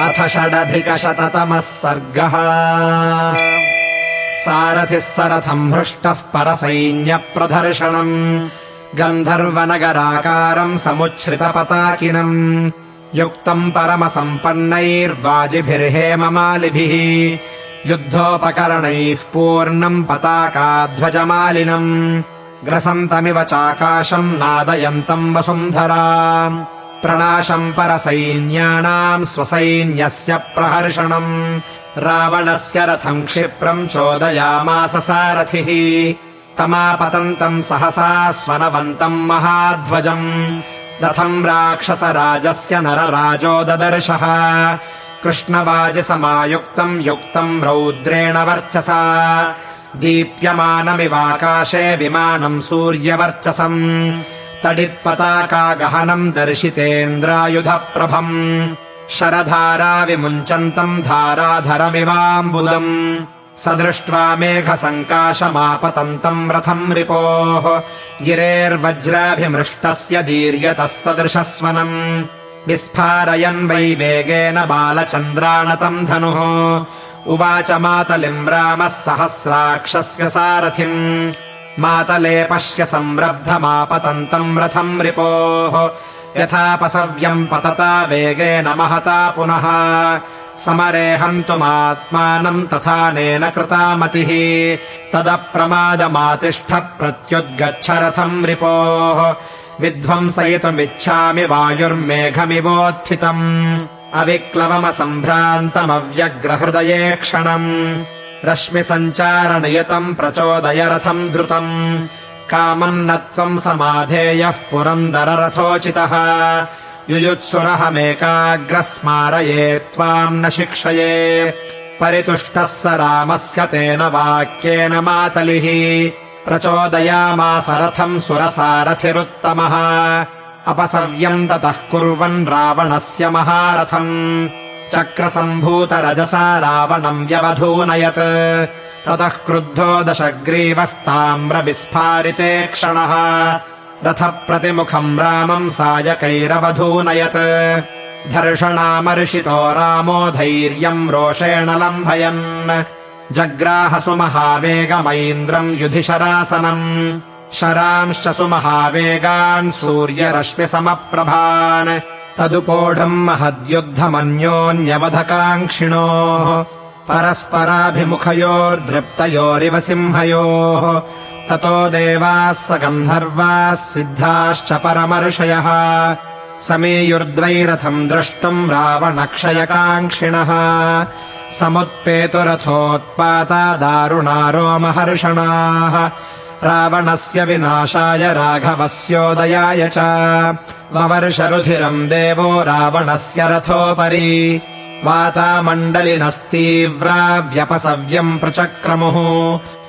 अथ षडधिकशततमः सर्गः। सारथिः सरथम् हृष्टः परसैन्यप्रदर्शनम् गन्धर्वनगराकारम् समुच्छ्रितपताकिनम् युक्तम् परमसम्पन्नैर्वाजिभिर्हेममालिभिः युद्धोपकरणैः पूर्णम् पताकाध्वजमालिनम् ग्रसन्तमिव चाकाशम् नादयन्तम् वसुन्धरा प्रणाशम् परसैन्यानाम् स्वसैन्यस्य प्रहर्षणम् रावणस्य रथम् क्षिप्रम् चोदयामास सारथिः तमापतन्तम् सहसा स्वनवन्तम् महाध्वजम् रथम् राक्षसराजस्य नरराजो ददर्शः कृष्णवाजिसमायुक्तम् युक्तम् रौद्रेण वर्चसा दीप्यमानमिवाकाशे विमानम् सूर्यवर्चसम् तडित्पताकागहनम् दर्शितेन्द्रायुधप्रभम् शरधारा विमुञ्चन्तम् धाराधरमिवाम्बुदम् स दृष्ट्वा मेघसङ्काशमापतन्तम् रथम् रिपोः गिरेर्वज्राभिमृष्टस्य दीर्यतः सदृशस्वनम् विस्फारयन् वै वेगेन बालचन्द्रानतम् धनुः उवाच मातलिम् रामः सहस्राक्षस्य सारथिम् मातले पश्य संरब्धमापतन्तम् रथम् रिपोः यथापसव्यम् पतता वेगेन महता पुनः समरे हन्तुमात्मानम् तथानेन कृता मतिः तदप्रमादमातिष्ठ प्रत्युद्गच्छ रथम् रिपोः विध्वंसयितुमिच्छामि वायुर्मेघमिवोत्थितम् अविक्लवमसम्भ्रान्तमव्यग्रहृदये क्षणम् रश्मिसञ्चारनियतम् प्रचोदय रथम् द्रुतम् कामम् न त्वम् समाधेयः पुरन्दररथोचितः युयुत्सुरहमेकाग्रः स्मारये त्वाम् न शिक्षये परितुष्टः स रामस्य तेन वाक्येन मातलिः प्रचोदयामास रथम् सुरसारथिरुत्तमः अपसव्यम् ततः कुर्वन् रावणस्य महारथम् चक्रसम्भूतरजसा रावणम् व्यवधूनयत् ततः क्रुद्धो दशग्रीवस्ताम्रविस्फारिते क्षणः रथप्रतिमुखम् रामम् सायकैरवधूनयत् धर्षणामर्षितो रामो धैर्यम् रोषेण लम्भयन् जग्राह सुमहावेगमैन्द्रम् युधिशरासनम् शरांश्च सुमहावेगान् सूर्यरश्मिसमप्रभान् तदुपोढम् महद्युद्धमन्योन्यवधकाङ्क्षिणोः परस्पराभिमुखयोर्दृप्तयोरिव सिंहयोः ततो देवाः स गन्धर्वाः सिद्धाश्च परमर्षयः समीयुर्द्वैरथम् द्रष्टुम् रावणक्षयकाङ्क्षिणः समुत्पेतुरथोत्पाता दारुणा रोमहर्षणाः रावणस्य विनाशाय राघवस्योदयाय च ववर्षरुधिरम् देवो रावणस्य रथोपरि वातामण्डलिनस्तीव्रा व्यपसव्यम् प्रचक्रमुः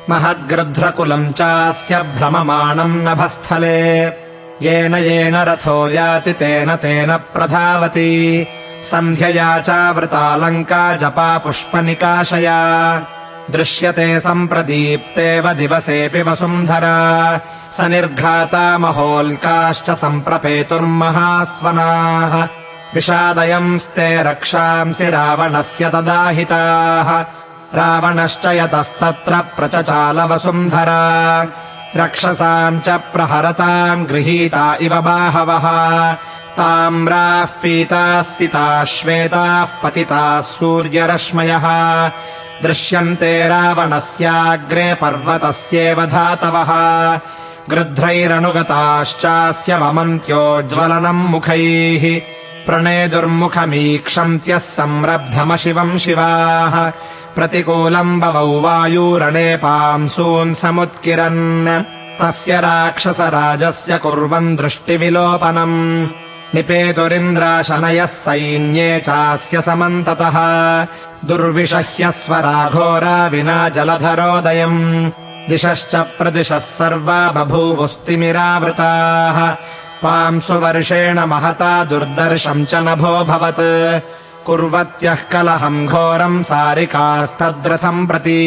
महद्गृध्रकुलम् चास्य भ्रममाणम् नभस्थले येन येन रथो याति तेन तेन प्रधावति सन्ध्यया चावृता लङ्का जपा पुष्पनिकाशया दृश्यते सम्प्रदीप्तेव दिवसेऽपि वसुन्धरा सनिर्घाता महोल्काश्च सम्प्रपेतुर्महास्वनाः विषादयंस्ते रक्षांसि रावणस्य तदाहिताः रावणश्च यतस्तत्र प्रचचाल वसुन्धरा रक्षसाम् च प्रहरताम् गृहीता इव बाहवः ताम्राः पीताः सिताः श्वेताः पतिताः सूर्यरश्मयः दृश्यन्ते रावणस्याग्रे पर्वतस्येव धातवः गृध्रैरनुगताश्चास्य वमन्त्योज्ज्वलनम् मुखैः प्रणेदुर्मुखमीक्षन्त्यः संरब्धमशिवम् शिवाः प्रतिकूलम् बवौ वायुरणे पांसून् समुत्किरन् तस्य राक्षसराजस्य कुर्वन् दृष्टिविलोपनम् निपेतुरिन्द्राशनयः सैन्ये चास्य समन्ततः दुर्विषह्य स्वराघोरा विना जलधरोदयम् दिशश्च प्रदिशः सर्वा बभूवुस्तिमिरावृताः पांसु वर्षेण महता दुर्दर्शम् च नभोऽभवत् कुर्वत्यः कलहम् घोरम् सारिकास्तद्रथम् प्रति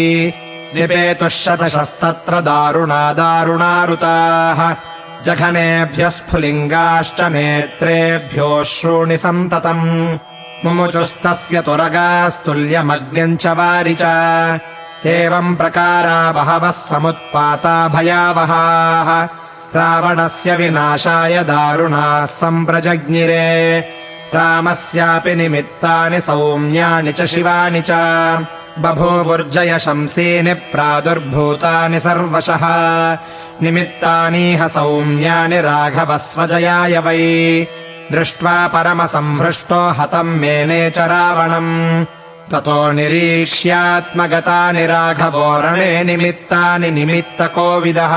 निपेतुः शतशस्तत्र दारुणा दारुणारुताः जघनेभ्यः स्फुलिङ्गाश्च नेत्रेभ्योऽश्रूणि सन्ततम् मुमुचुस्तस्य तुरगास्तुल्यमग्न्यम् च वारि च एवम् प्रकारा बहवः समुत्पाता भयावहाः रावणस्य विनाशाय दारुणाः सम्प्रजज्ञिरे रामस्यापि निमित्तानि सौम्यानि च शिवानि च बभूवुर्जयशंसीनि प्रादुर्भूतानि सर्वशः निमित्तानीह सौम्यानि राघवस्वजयाय वै दृष्ट्वा परमसंहृष्टो हतम् मेने च रावणम् ततो निरीक्ष्यात्मगतानि राघवो रणे निमित्तानि निमित्तकोविदः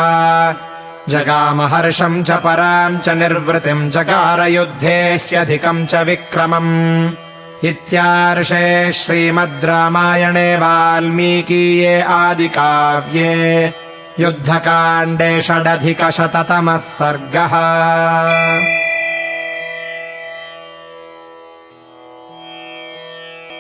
जगामहर्षम् च पराम् च निर्वृतिम् चकार युद्धे ह्यधिकम् च विक्रमम् इत्यार्षे श्रीमद् रामायणे वाल्मीकीये आदिकाव्ये युद्धकाण्डे 6 सर्गः।